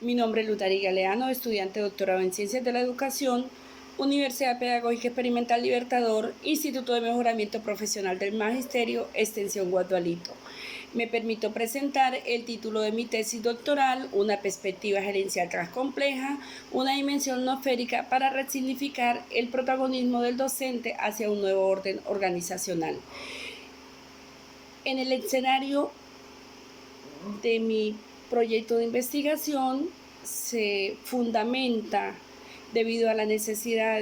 Mi nombre es Lutari Galeano, estudiante doctorado en Ciencias de la Educación, Universidad Pedagógica Experimental Libertador, Instituto de Mejoramiento Profesional del Magisterio, Extensión Guadualito. Me permito presentar el título de mi tesis doctoral, Una perspectiva gerencial transcompleja, una dimensión nosférica para resignificar el protagonismo del docente hacia un nuevo orden organizacional. En el escenario de mi proyecto de investigación se fundamenta debido a la necesidad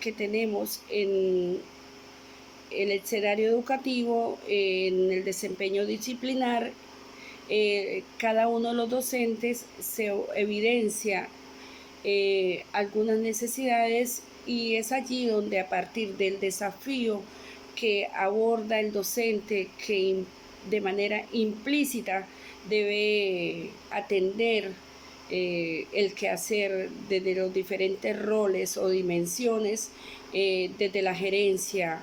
que tenemos en el escenario educativo, en el desempeño disciplinar. Cada uno de los docentes se evidencia algunas necesidades y es allí donde, a partir del desafío que aborda el docente, que de manera implícita debe atender el quehacer desde los diferentes roles o dimensiones, desde la gerencia,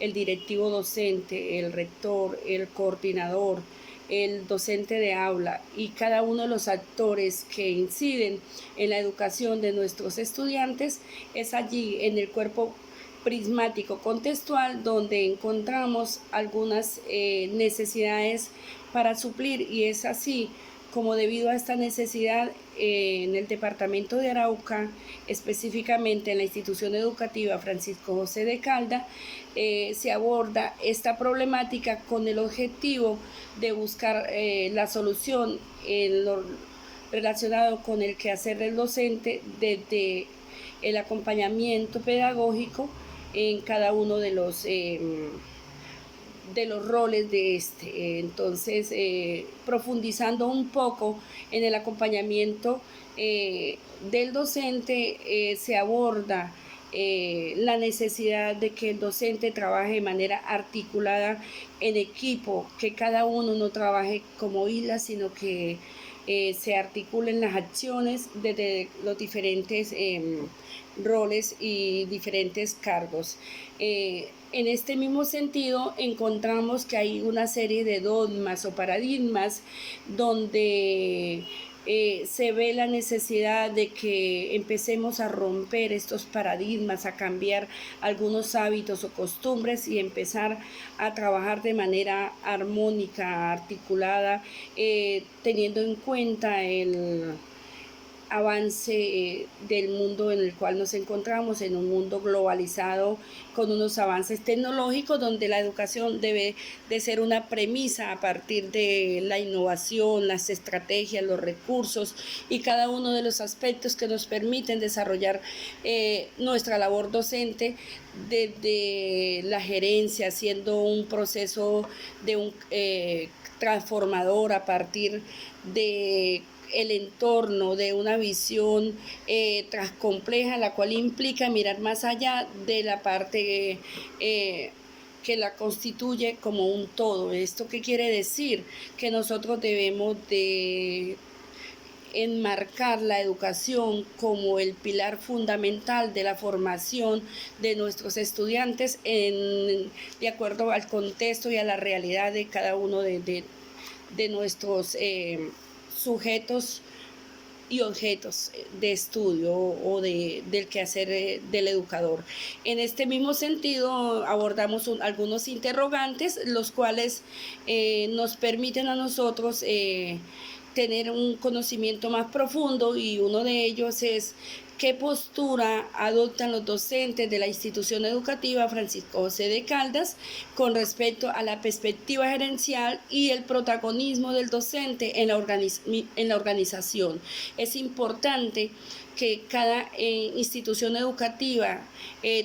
el directivo docente, el rector, el coordinador, el docente de aula y cada uno de los actores que inciden en la educación de nuestros estudiantes. Es allí, en el cuerpo prismático contextual, donde encontramos algunas necesidades para suplir, y es así como, debido a esta necesidad, en el departamento de Arauca, específicamente en la institución educativa Francisco José de Calda, se aborda esta problemática con el objetivo de buscar la solución en lo relacionado con el quehacer del docente, desde el acompañamiento pedagógico en cada uno de los roles de este. Entonces, profundizando un poco en el acompañamiento del docente, se aborda la necesidad de que el docente trabaje de manera articulada en equipo, que cada uno no trabaje como isla, sino que se articulen las acciones desde los diferentes roles y diferentes cargos. En este mismo sentido, encontramos que hay una serie de dogmas o paradigmas donde se ve la necesidad de que empecemos a romper estos paradigmas, a cambiar algunos hábitos o costumbres y empezar a trabajar de manera armónica, articulada, teniendo en cuenta el avance del mundo en el cual nos encontramos, en un mundo globalizado con unos avances tecnológicos, donde la educación debe de ser una premisa a partir de la innovación, las estrategias, los recursos y cada uno de los aspectos que nos permiten desarrollar nuestra labor docente desde la gerencia, haciendo un proceso de un transformador a partir de el entorno, de una visión transcompleja, la cual implica mirar más allá de la parte que la constituye como un todo. ¿Esto qué quiere decir? Que nosotros debemos de enmarcar la educación como el pilar fundamental de la formación de nuestros estudiantes de acuerdo al contexto y a la realidad de cada uno de nuestros sujetos y objetos de estudio o del quehacer del educador. En este mismo sentido, abordamos algunos interrogantes, los cuales nos permiten a nosotros tener un conocimiento más profundo, y uno de ellos es: ¿qué postura adoptan los docentes de la institución educativa Francisco José de Caldas con respecto a la perspectiva gerencial y el protagonismo del docente en la organización? Es importante que cada institución educativa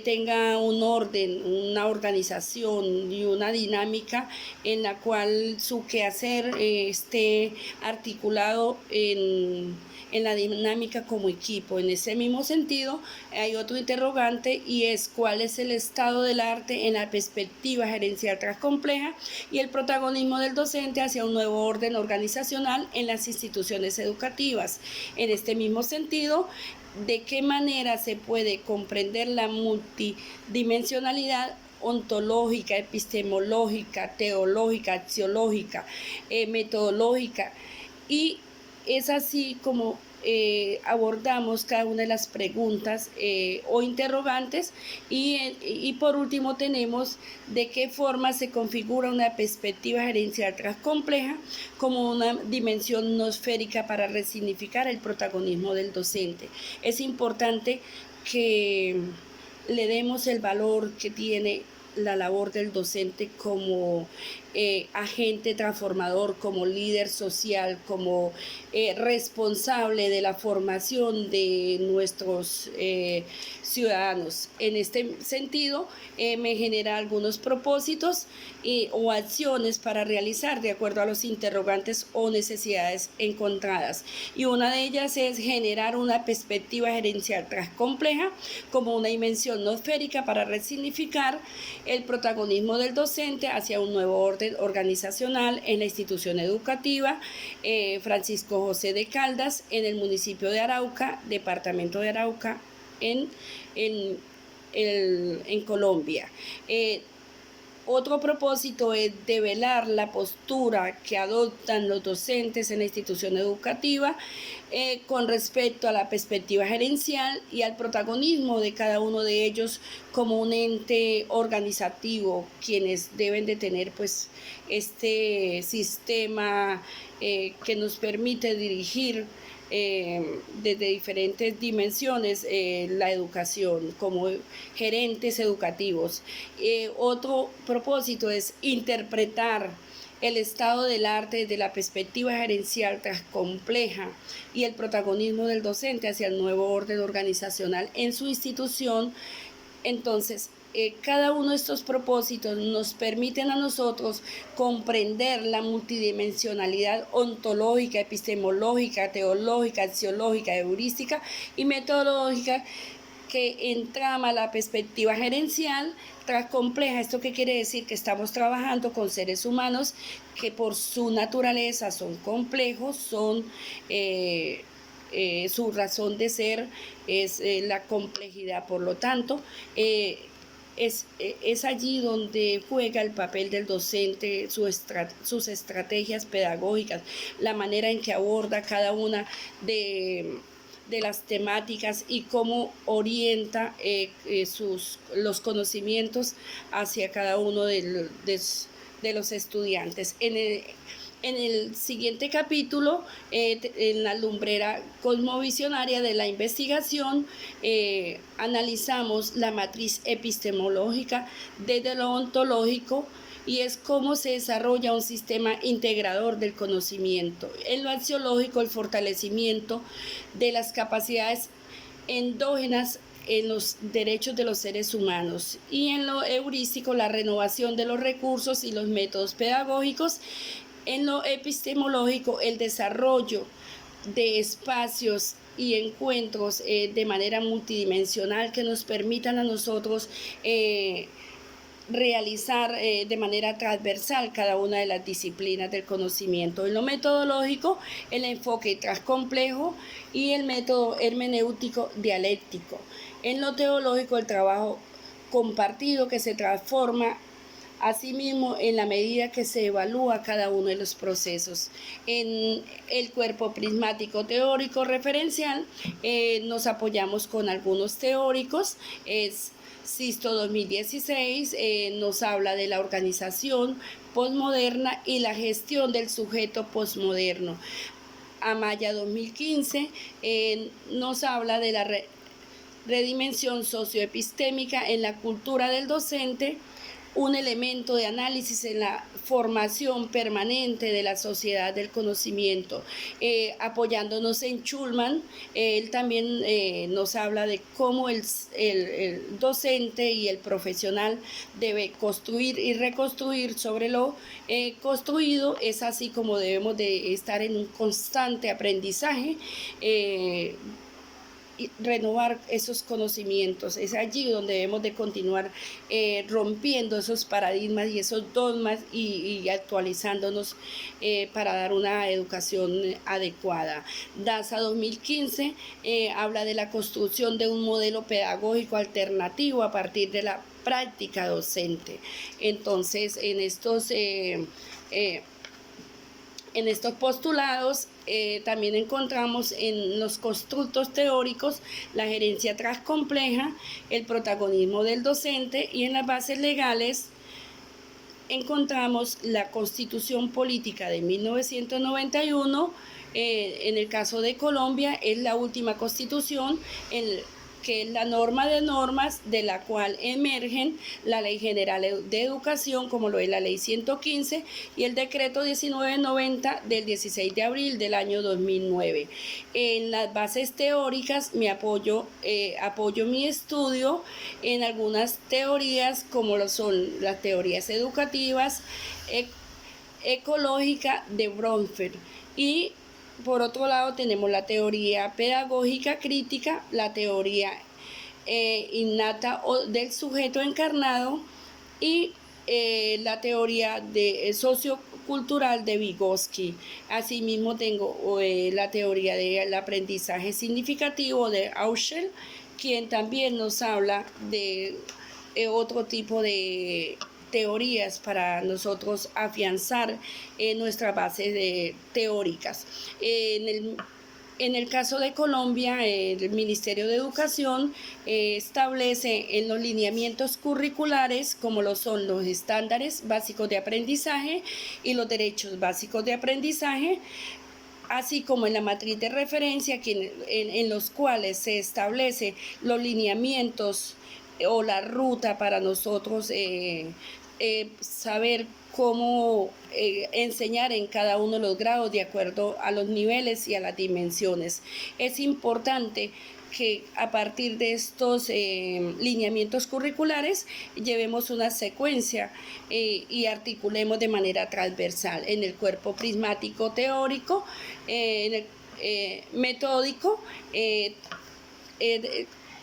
tenga un orden, una organización y una dinámica en la cual su quehacer esté articulado en la dinámica como equipo. En ese mismo sentido, hay otro interrogante, y es: ¿cuál es el estado del arte en la perspectiva gerencial transcompleja y el protagonismo del docente hacia un nuevo orden organizacional en las instituciones educativas? En este mismo sentido, ¿de qué manera se puede comprender la multidimensionalidad ontológica, epistemológica, teológica, axiológica, metodológica y Es así como abordamos cada una de las preguntas o interrogantes y por último tenemos de qué forma se configura una perspectiva gerencial transcompleja como una dimensión nosférica para resignificar el protagonismo del docente. Es importante que le demos el valor que tiene la labor del docente como agente transformador, como líder social, como responsable de la formación de nuestros ciudadanos. En este sentido, me genera algunos propósitos o acciones para realizar de acuerdo a los interrogantes o necesidades encontradas. Y una de ellas es generar una perspectiva gerencial transcompleja como una dimensión nosférica para resignificar el protagonismo del docente hacia un nuevo orden organizacional en la institución educativa Francisco José de Caldas, en el municipio de Arauca, departamento de Arauca, en Colombia. Otro propósito es develar la postura que adoptan los docentes en la institución educativa con respecto a la perspectiva gerencial y al protagonismo de cada uno de ellos como un ente organizativo, quienes deben de tener pues este sistema que nos permite dirigir desde diferentes dimensiones la educación como gerentes educativos. Otro propósito es interpretar el estado del arte desde la perspectiva gerencial transcompleja y el protagonismo del docente hacia el nuevo orden organizacional en su institución. Entonces, cada uno de estos propósitos nos permiten a nosotros comprender la multidimensionalidad ontológica, epistemológica, teológica, axiológica, heurística y metodológica que entrama la perspectiva gerencial transcompleja. ¿Esto qué quiere decir? Que estamos trabajando con seres humanos que por su naturaleza son complejos, son su razón de ser es la complejidad. Por lo tanto, es allí donde juega el papel del docente, sus estrategias pedagógicas, la manera en que aborda cada una de las temáticas y cómo orienta los conocimientos hacia cada uno de los estudiantes. En el siguiente capítulo, en la lumbrera cosmovisionaria de la investigación, analizamos la matriz epistemológica desde lo ontológico y es cómo se desarrolla un sistema integrador del conocimiento. En lo axiológico, el fortalecimiento de las capacidades endógenas en los derechos de los seres humanos, y en lo heurístico, la renovación de los recursos y los métodos pedagógicos. En lo epistemológico, el desarrollo de espacios y encuentros de manera multidimensional que nos permitan a nosotros realizar de manera transversal cada una de las disciplinas del conocimiento. En lo metodológico, el enfoque transcomplejo y el método hermenéutico dialéctico. En lo teológico, el trabajo compartido que se transforma asimismo en la medida que se evalúa cada uno de los procesos. En el cuerpo prismático teórico referencial nos apoyamos con algunos teóricos. Sisto 2016 nos habla de la organización posmoderna y la gestión del sujeto posmoderno. Amaya 2015 nos habla de la redimensión socioepistémica en la cultura del docente, un elemento de análisis en la formación permanente de la sociedad del conocimiento. Apoyándonos en Schulman, él también nos habla de cómo el docente y el profesional debe construir y reconstruir sobre lo construido. Es así como debemos de estar en un constante aprendizaje, y renovar esos conocimientos. Es allí donde debemos de continuar rompiendo esos paradigmas y esos dogmas y actualizándonos para dar una educación adecuada. DASA 2015 habla de la construcción de un modelo pedagógico alternativo a partir de la práctica docente. Entonces, en estos postulados también encontramos en los constructos teóricos la gerencia transcompleja, el protagonismo del docente, y en las bases legales encontramos la Constitución Política de 1991. En el caso de Colombia es la última constitución que es la norma de normas de la cual emergen la Ley General de Educación, como lo es la Ley 115 y el Decreto 1990 del 16 de abril del año 2009. En las bases teóricas apoyo mi estudio en algunas teorías, como lo son las teorías educativas, ecológica de Bromfield, y por otro lado tenemos la teoría pedagógica crítica, la teoría innata del sujeto encarnado y la teoría sociocultural de Vygotsky. Asimismo tengo la teoría del aprendizaje significativo de Aushel, quien también nos habla de otro tipo de teorías para nosotros afianzar nuestras bases teóricas. En el caso de Colombia, el Ministerio de Educación establece en los lineamientos curriculares, como lo son los estándares básicos de aprendizaje y los derechos básicos de aprendizaje, así como en la matriz de referencia, en los cuales se establece los lineamientos o la ruta para nosotros saber cómo enseñar en cada uno de los grados de acuerdo a los niveles y a las dimensiones. Es importante que a partir de estos lineamientos curriculares llevemos una secuencia y articulemos de manera transversal en el cuerpo prismático teórico, en el metódico.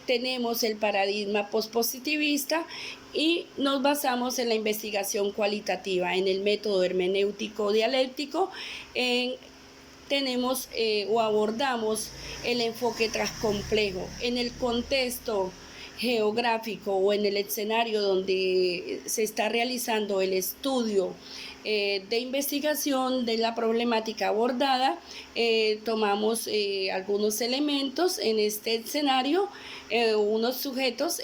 Tenemos el paradigma pospositivista y nos basamos en la investigación cualitativa, en el método hermenéutico dialéctico. Tenemos o abordamos el enfoque transcomplejo en el contexto geográfico o en el escenario donde se está realizando el estudio de investigación de la problemática abordada. Tomamos algunos elementos en este escenario, unos sujetos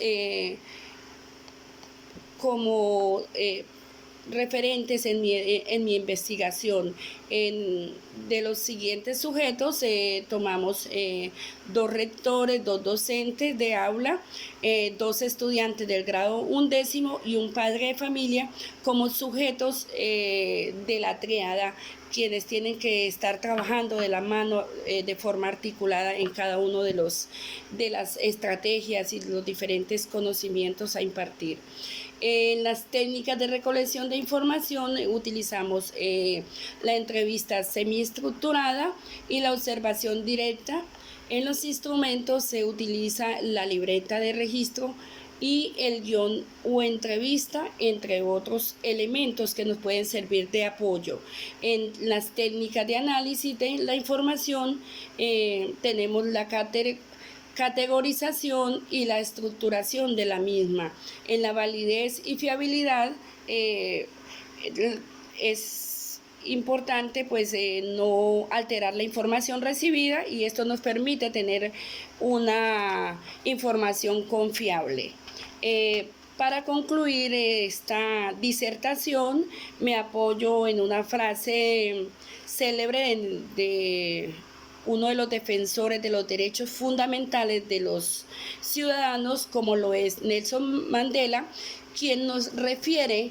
como referentes en mi investigación. De los siguientes sujetos tomamos 2 rectores, 2 docentes de aula, 2 estudiantes del grado 11 y un padre de familia como sujetos de la triada, quienes tienen que estar trabajando de la mano de forma articulada en cada uno de las estrategias y los diferentes conocimientos a impartir. En las técnicas de recolección de información utilizamos la entrevista semiestructurada y la observación directa. En los instrumentos se utiliza la libreta de registro y el guión o entrevista, entre otros elementos que nos pueden servir de apoyo. En las técnicas de análisis de la información tenemos la categorización y la estructuración de la misma. En la validez y fiabilidad es importante pues no alterar la información recibida, y esto nos permite tener una información confiable. Para concluir esta disertación me apoyo en una frase célebre de uno de los defensores de los derechos fundamentales de los ciudadanos, como lo es Nelson Mandela, quien nos refiere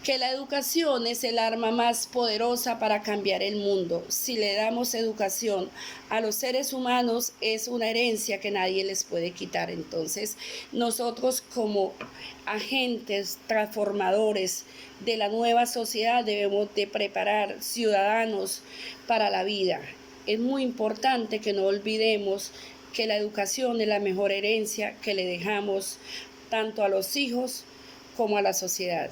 que la educación es el arma más poderosa para cambiar el mundo. Si le damos educación a los seres humanos, es una herencia que nadie les puede quitar. Entonces, nosotros como agentes transformadores de la nueva sociedad debemos de preparar ciudadanos para la vida. Es muy importante que no olvidemos que la educación es la mejor herencia que le dejamos tanto a los hijos como a la sociedad.